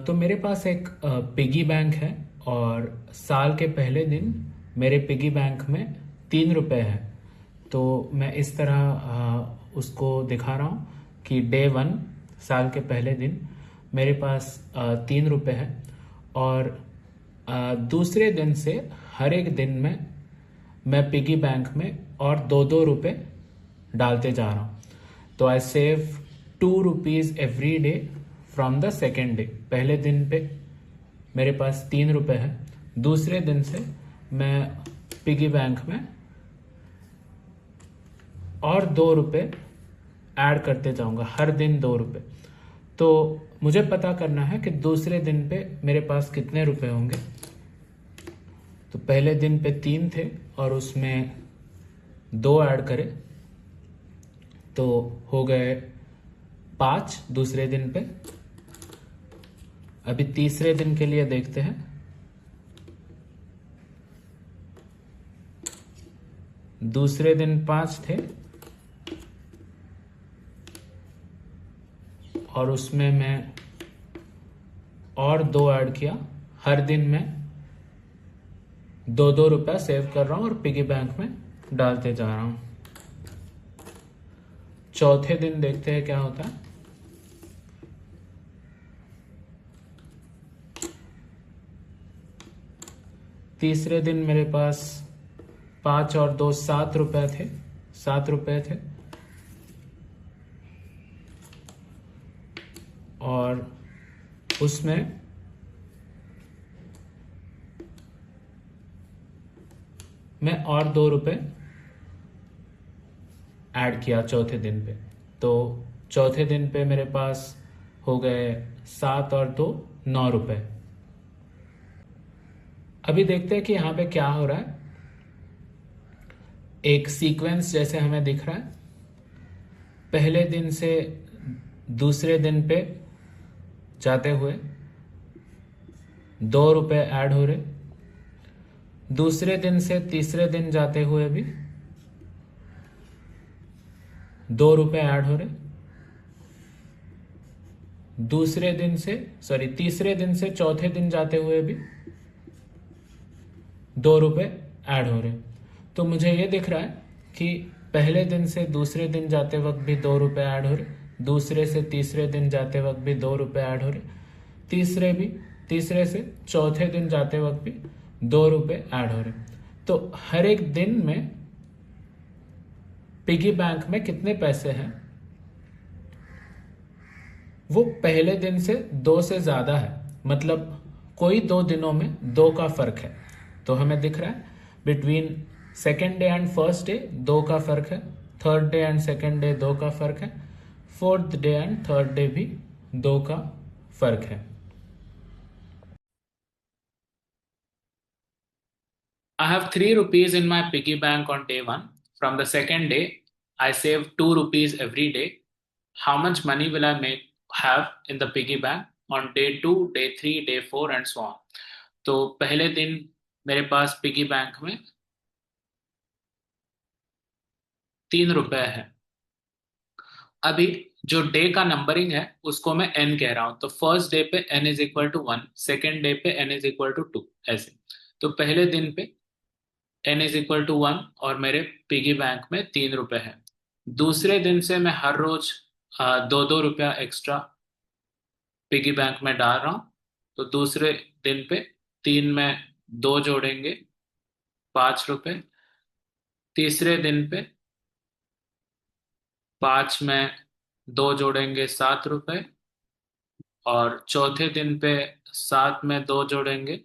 तो मेरे पास एक पिगी बैंक है और साल के पहले दिन मेरे पिगी बैंक में 3 रुपए है। तो मैं इस तरह उसको दिखा रहा हूँ कि डे 1 साल के पहले दिन मेरे पास 3 रुपए है और दूसरे दिन से हर एक दिन में मैं पिगी बैंक में और 2-2 रुपए डालते जा रहा हूँ। तो I save 2 rupees every day from the second day. पहले दिन पे मेरे पास 3 रुपए है, दूसरे दिन से मैं पिगी बैंक में और 2 रुपए ऐड करते जाऊंगा, हर दिन 2 रुपए। तो मुझे पता करना है कि दूसरे दिन पे मेरे पास कितने रुपए होंगे। तो पहले दिन पे 3 थे और उसमें 2 ऐड करें तो हो गए 5 दूसरे दिन पे। अभी तीसरे दिन के लिए देखते हैं। दूसरे दिन 5 थे और उसमें मैं और 2 ऐड किया। हर दिन मैं 2-2 रुपया सेव कर रहा हूं और पिगी बैंक में डालते जा रहा हूं। चौथे दिन देखते हैं क्या होता है। तीसरे दिन मेरे पास 5 और 2 7 रुपए थे, 7 रुपए थे और उसमें मैं और 2 रुपए ऐड किया चौथे दिन पे। तो चौथे दिन पे मेरे पास हो गए 7 और 2 9 रुपए। अभी देखते हैं कि यहाँ पे क्या हो रहा है। एक सीक्वेंस जैसे हमें दिख रहा है। पहले दिन से दूसरे दिन पे जाते हुए 2 रुपए ऐड हो रहे, दूसरे दिन से तीसरे दिन जाते हुए भी 2 रुपए ऐड हो रहे, तीसरे दिन से चौथे दिन जाते हुए भी 2 रुपए ऐड हो रहे। तो मुझे ये दिख रहा है कि पहले दिन से दूसरे दिन जाते वक्त भी 2 रुपए ऐड हो रहे, दूसरे से तीसरे दिन जाते वक्त भी 2 रुपए ऐड हो रहे, तीसरे से चौथे दिन जाते वक्त भी 2 रुपए ऐड हो रहे। तो हर एक दिन में पिगी बैंक में कितने पैसे हैं वो पहले दिन से 2 से ज्यादा है। मतलब कोई 2 दिनों में 2 का फर्क है। तो हमें दिख रहा है between second day and first day 2 का फर्क है, third day and second day 2 का फर्क है, fourth day and third day भी 2 का फर्क है। I have 3 rupees in my piggy bank on day 1. From the second day, I save 2 rupees every day. How much money will I have in the piggy bank on day 2, day 3, day 4 and so on? तो पहले दिन मेरे पास piggy bank में 3 रुपए है। अभी जो day का नंबरिंग है उसको मैं n कह रहा हूं। तो फर्स्ट डे पे n is equal to 1, second day पे n इज इक्वल टू 2, ऐसे। तो पहले दिन पे n इज इक्वल टू 1 और मेरे पिगी बैंक में 3 रुपए है। दूसरे दिन से मैं हर रोज 2-2 रुपया एक्स्ट्रा पिगी बैंक में डाल रहा हूँ। तो दूसरे दिन पे 3 में 2 जोड़ेंगे 5 रुपए, तीसरे दिन पे 5 में 2 जोड़ेंगे 7 रुपए और चौथे दिन पे 7 में 2 जोड़ेंगे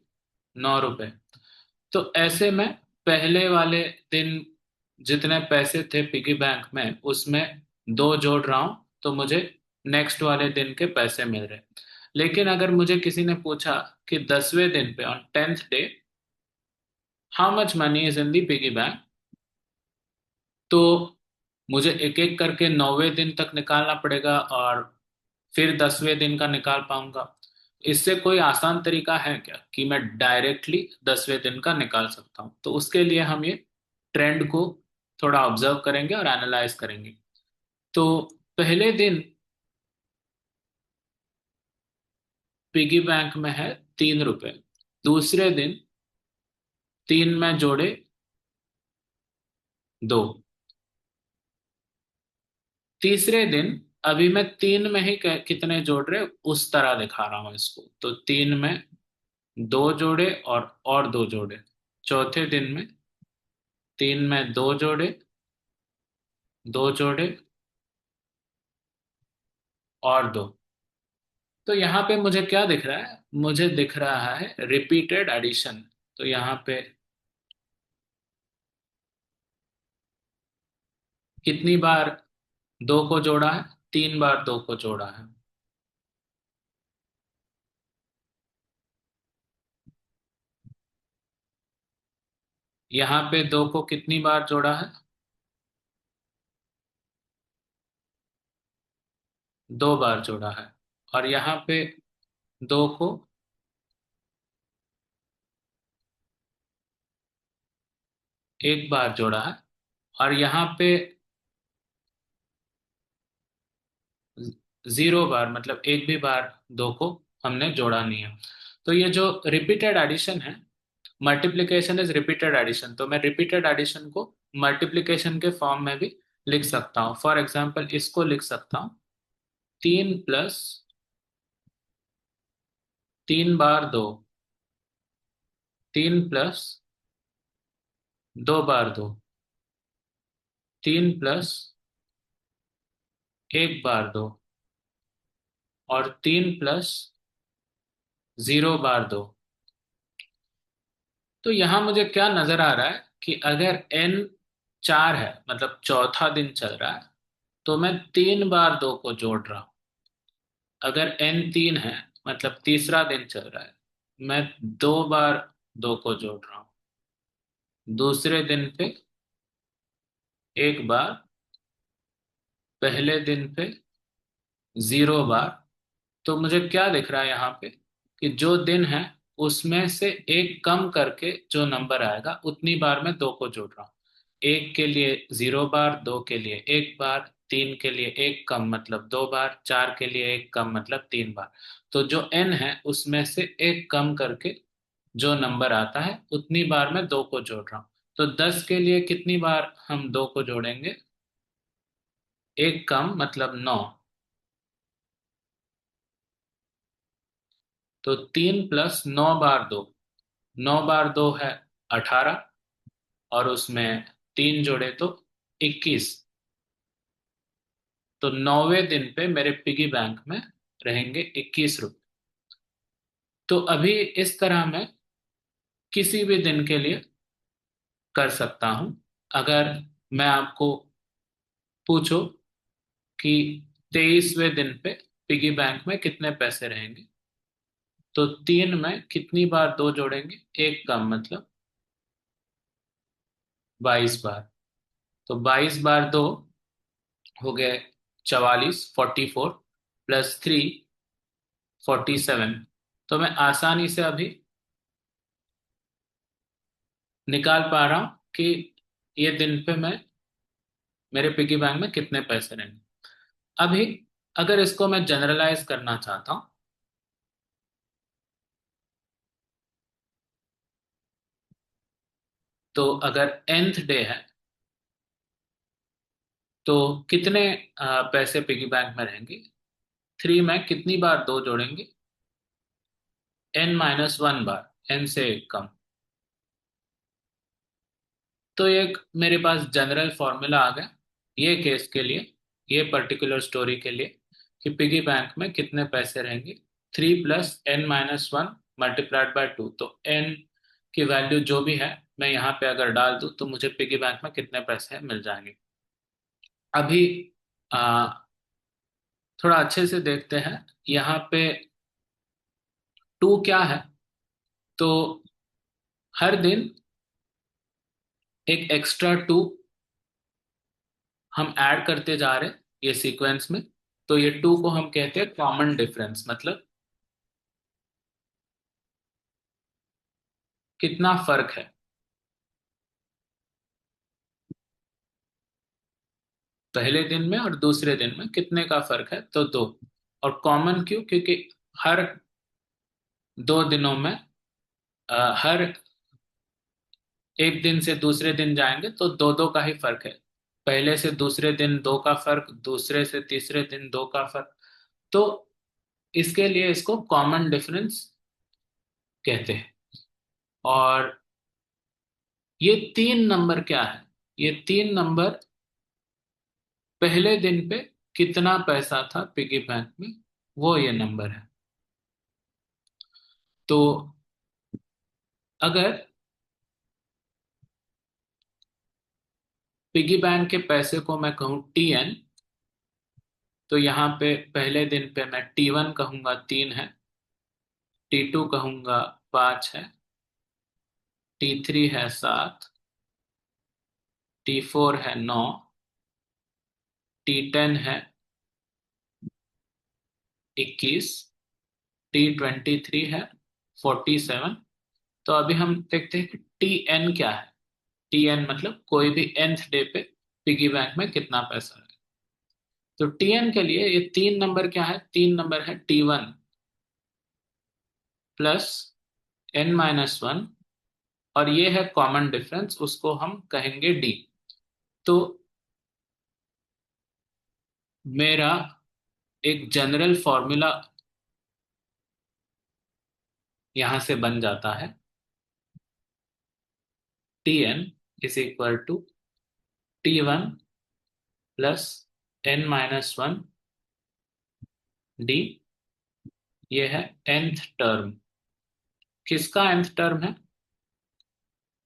9 रुपए। तो ऐसे में पहले वाले दिन जितने पैसे थे पिगी बैंक में उसमें 2 जोड़ रहा हूं तो मुझे नेक्स्ट वाले दिन के पैसे मिल रहे। लेकिन अगर मुझे किसी ने पूछा कि 10वें दिन पे on 10th day how much money is in the piggy bank, तो मुझे एक एक करके 9वें दिन तक निकालना पड़ेगा और फिर 10वें दिन का निकाल पाऊंगा। इससे कोई आसान तरीका है क्या कि मैं डायरेक्टली 10वें दिन का निकाल सकता हूं? तो उसके लिए हम ये ट्रेंड को थोड़ा ऑब्जर्व करेंगे और एनालाइज करेंगे। तो पहले दिन पिगी बैंक में है 3 रुपए। दूसरे दिन 3 में जोड़े 2। तीसरे दिन अभी मैं 3 में ही कितने जोड़ रहे उस तरह दिखा रहा हूं इसको। तो 3 में 2 जोड़े और 2 जोड़े। चौथे दिन में 3 में 2 जोड़े, 2 जोड़े और 2। तो यहाँ पे मुझे क्या दिख रहा है? मुझे दिख रहा है रिपीटेड एडिशन। तो यहाँ पे कितनी बार 2 को जोड़ा है? 3 बार 2 को जोड़ा है। यहाँ पे 2 को कितनी बार जोड़ा है? 2 बार जोड़ा है। और यहाँ पे 2 को एक बार जोड़ा है। और यहाँ पे 0 बार, मतलब एक भी बार 2 को हमने जोड़ा नहीं है। तो ये जो रिपीटेड एडिशन है, मल्टीप्लिकेशन इज रिपीटेड एडिशन, तो मैं रिपीटेड एडिशन को मल्टीप्लिकेशन के फॉर्म में भी लिख सकता हूँ। फॉर एग्जाम्पल इसको लिख सकता हूँ 3 प्लस 3 बार 2, 3 प्लस 2 बार 2, 3 प्लस 1 बार 2 और 3 प्लस 0 बार 2। तो यहाँ मुझे क्या नजर आ रहा है कि अगर n 4 है, मतलब चौथा दिन चल रहा है, तो मैं 3 बार 2 को जोड़ रहा हूँ। अगर n 3 है, मतलब तीसरा दिन चल रहा है, मैं 2 बार 2 को जोड़ रहा हूँ। दूसरे दिन पे 1 बार, पहले दिन पे 0 बार। तो मुझे क्या दिख रहा है यहाँ पे कि जो दिन है उसमें से एक कम करके जो नंबर आएगा उतनी बार मैं 2 को जोड़ रहा हूँ। 1 के लिए 0 बार, 2 के लिए 1 बार, 3 के लिए एक कम मतलब 2 बार, 4 के लिए एक कम मतलब 3 बार। तो जो n है उसमें से एक कम करके जो नंबर आता है उतनी बार मैं 2 को जोड़ रहा हूँ। तो 10 के लिए कितनी बार हम 2 को जोड़ेंगे? एक कम मतलब 9। तो 3 प्लस 9 बार 2, 9 बार 2 है 18, और उसमें 3 जोड़े तो 21। तो 9वें दिन पे मेरे पिगी बैंक में रहेंगे 21 रुपए। तो अभी इस तरह मैं किसी भी दिन के लिए कर सकता हूं। अगर मैं आपको पूछो कि 23वें दिन पे पिगी बैंक में कितने पैसे रहेंगे, तो 3 में कितनी बार 2 जोड़ेंगे? एक कम मतलब 22 बार। तो 22 बार 2 हो गए 44, 44 +3 47। तो मैं आसानी से अभी निकाल पा रहा हूं कि ये दिन पे मैं मेरे पिगी बैंक में कितने पैसे रहेंगे। अभी अगर इसको मैं जनरलाइज करना चाहता हूं, तो अगर nth डे है तो कितने पैसे पिगी बैंक में रहेंगे? 3 में कितनी बार 2 जोड़ेंगे? n-1 बार, n से एक कम। तो एक मेरे पास जनरल फॉर्मूला आ गया ये केस के लिए, ये पर्टिकुलर स्टोरी के लिए, कि पिगी बैंक में कितने पैसे रहेंगे। 3 + n-1 मल्टीप्लाइड बाय 2। तो n की वैल्यू जो भी है मैं यहाँ पे अगर डाल दूँ तो मुझे पिगी बैंक में कितने पैसे मिल जाएंगे। अभी आ, थोड़ा अच्छे से देखते हैं यहाँ पे 2 क्या है। तो हर दिन एक एक्स्ट्रा 2 हम ऐड करते जा रहे हैं ये सीक्वेंस में। तो ये 2 को हम कहते हैं कॉमन डिफरेंस, मतलब कितना फर्क है पहले दिन में और दूसरे दिन में, कितने का फर्क है? तो 2। और कॉमन क्यों? क्योंकि हर दो दिनों में हर एक दिन से दूसरे दिन जाएंगे तो दो दो का ही फर्क है। पहले से दूसरे दिन दो का फर्क, दूसरे से तीसरे दिन दो का फर्क। तो इसके लिए इसको कॉमन डिफरेंस कहते हैं। और ये तीन नंबर क्या है? ये तीन नंबर पहले दिन पे कितना पैसा था पिगी बैंक में, वो ये नंबर है। तो अगर पिगी बैंक के पैसे को मैं कहूँ टीएन, तो यहाँ पे पहले दिन पे मैं टी1 कहूंगा 3 है, टी2 कहूंगा 5 है, टी3 है 7, टी4 है 9, टी10 है 21, टी23 है 47। तो अभी हम देखते हैं कि टी एन क्या है। टी एन मतलब कोई भी nth डे पे पिगी बैंक में कितना पैसा है। तो टी एन के लिए ये तीन नंबर क्या है? तीन नंबर है टी1 प्लस n-1, और ये है कॉमन डिफरेंस, उसको हम कहेंगे डी। तो मेरा एक जनरल फॉर्मूला यहां से बन जाता है, T N is equal to टी1 प्लस n-1 डी। ये है nth टर्म। किसका nth टर्म है?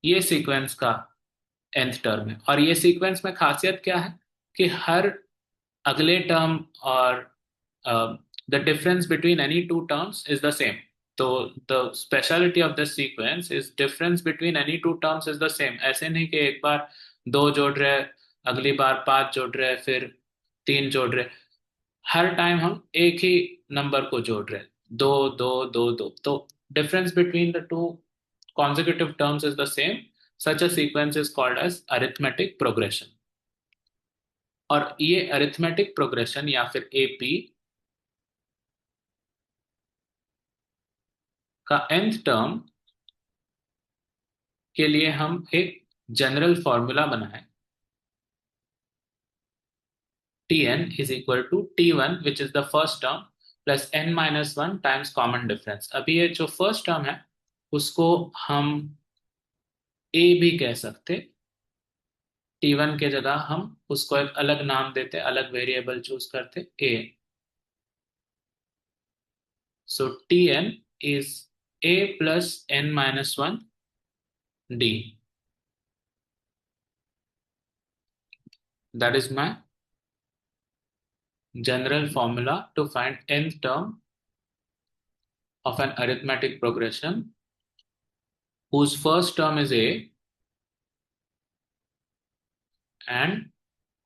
ये सीक्वेंस का nth टर्म है। और ये सीक्वेंस में खासियत क्या है कि हर अगले टर्म और the difference between any two terms is the same. तो the speciality of this sequence is difference between any two terms is the same. ऐसे नहीं कि एक बार दो जोड़ रहे, अगली बार पांच जोड़ रहे, फिर तीन जोड़ रहे। हर टाइम हम एक ही नंबर को जोड़ रहे हैं, दो दो दो दो। तो difference between the two consecutive terms is the same. Such a sequence is called as arithmetic progression. और ये अरिथमेटिक प्रोग्रेशन या फिर एपी का nth टर्म के लिए हम एक जनरल फॉर्मूला बनाए, T N is equal to टी1 which is the first term plus n-1 times common difference. अभी ये जो फर्स्ट टर्म है उसको हम ए भी कह सकते। टी1 के जगह हम उसको एक अलग नाम देते, अलग वेरिएबल चूज करते, A. So T N is a plus n-1 d. That is my general formula to find nth term of an arithmetic progression whose first term is a and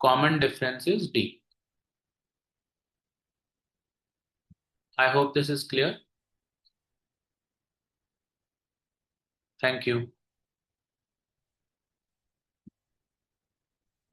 common difference is d. I hope this is clear. Thank you.